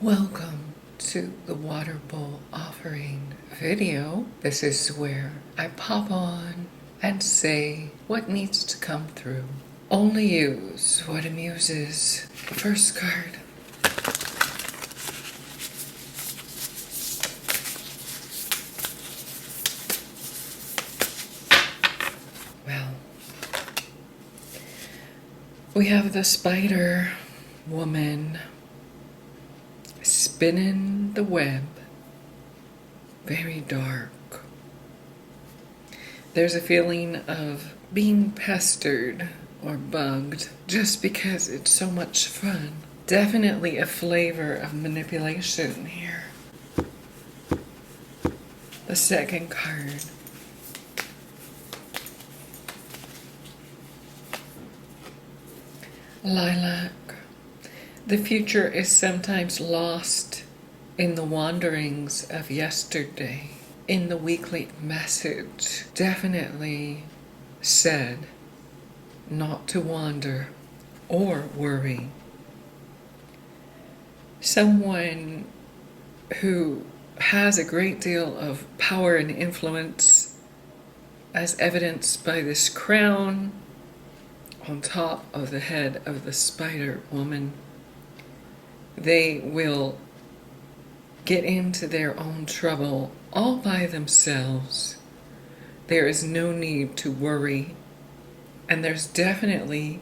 Welcome to the water bowl offering video. This is where I pop on and say what needs to come through. Only use what amuses. First card. Well, we have the spider woman spinning the web. Very dark. There's a feeling of being pestered or bugged just because it's so much fun. Definitely a flavor of manipulation here. The second card. Lilac. The future is sometimes lost in the wanderings of yesterday. In the weekly message, definitely said not to wander or worry. Someone who has a great deal of power and influence, as evidenced by this crown on top of the head of the spider woman. They will get into their own trouble all by themselves. There is no need to worry, and there's definitely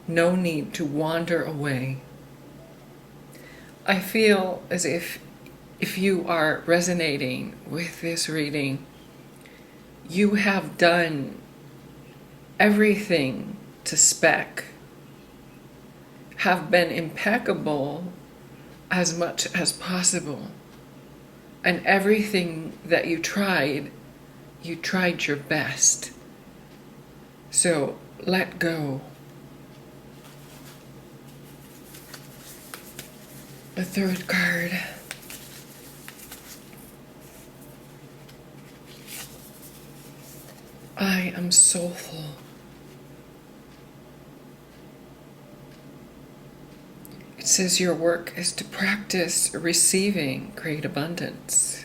no need to wander away. I feel as if you are resonating with this reading, you have done everything to spec, have been impeccable as much as possible, and everything that you tried your best. So let go. The third card. I am soulful. It says your work is to practice receiving great abundance.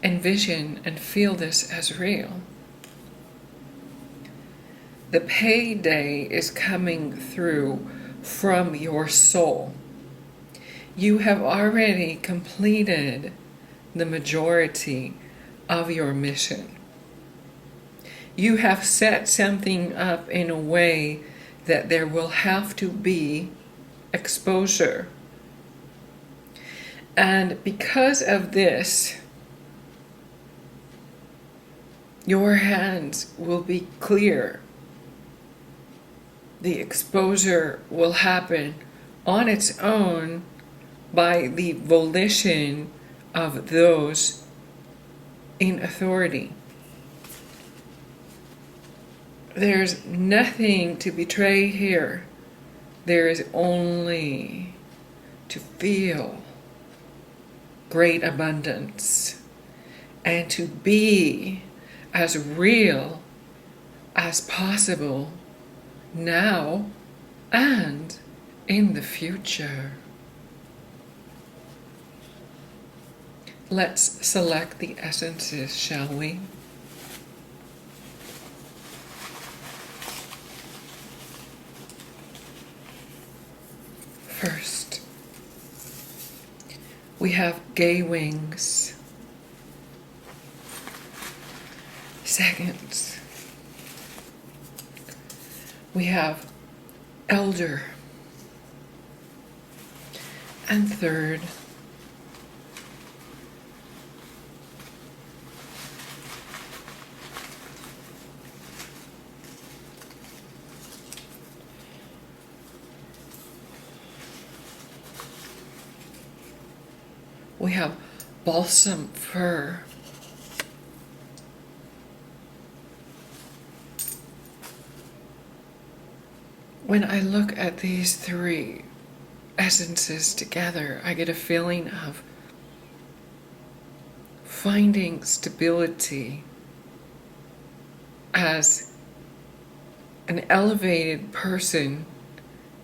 Envision and feel this as real. The payday is coming through from your soul. You have already completed the majority of your mission. You have set something up in a way that there will have to be exposure. And because of this, your hands will be clear. The exposure will happen on its own by the volition of those in authority. There's nothing to betray here. There is only to feel great abundance and to be as real as possible now and in the future. Let's select the essences, shall we? First, we have gay wings. Second, we have elder. And third, we have balsam fir. When I look at these three essences together, I get a feeling of finding stability as an elevated person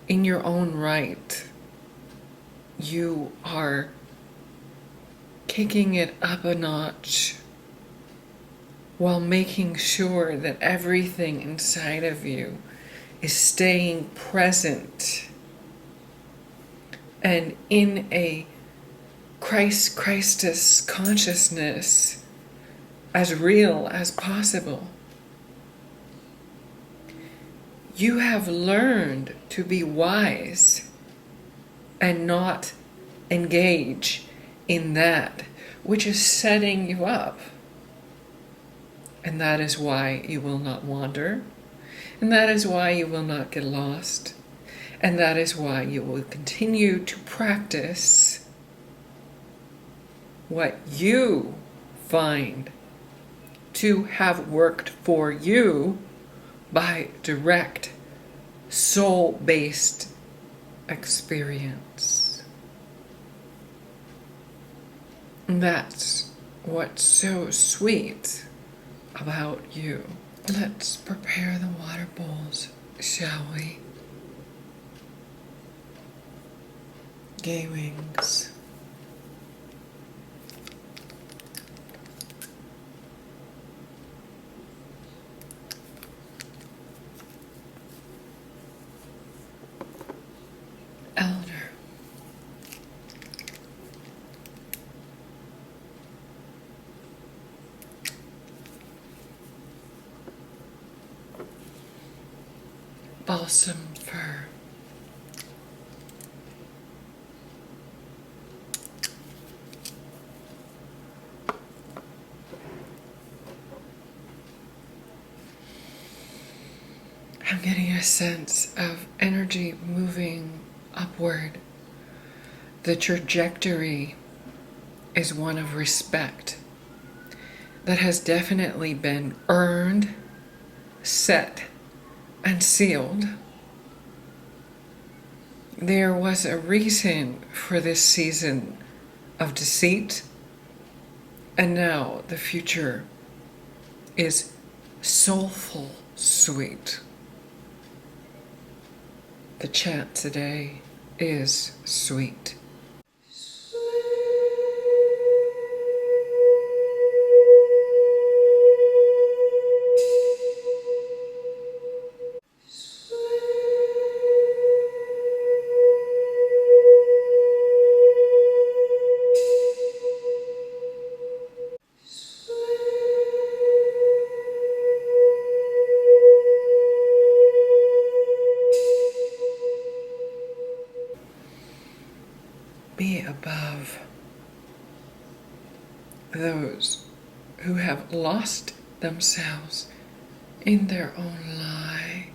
in your own right. you are kicking it up a notch while making sure that everything inside of you is staying present and in a Christus consciousness as real as possible. You have learned to be wise and not engage in that which is setting you up. And that is why you will not wander. And that is why you will not get lost. And that is why you will continue to practice what you find to have worked for you by direct soul-based experience. And that's what's so sweet about you. Let's prepare the water bowls, shall we? Gay wings. Elder. Balsam fir. I'm getting a sense of energy moving upward. The trajectory is one of respect that has definitely been earned, set, and sealed. There was a reason for this season of deceit, and now the future is soulful sweet. The chant today is sweet. Be above those who have lost themselves in their own lie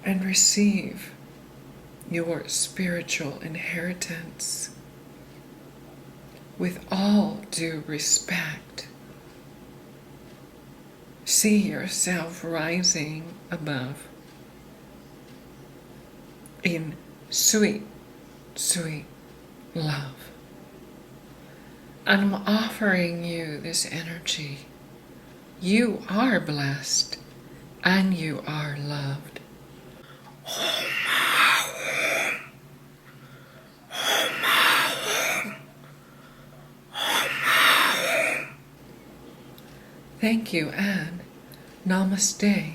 and receive your spiritual inheritance with all due respect. See yourself rising above in sweet, sweet love. I'm offering you this energy. You are blessed and you are loved. Thank you and namaste.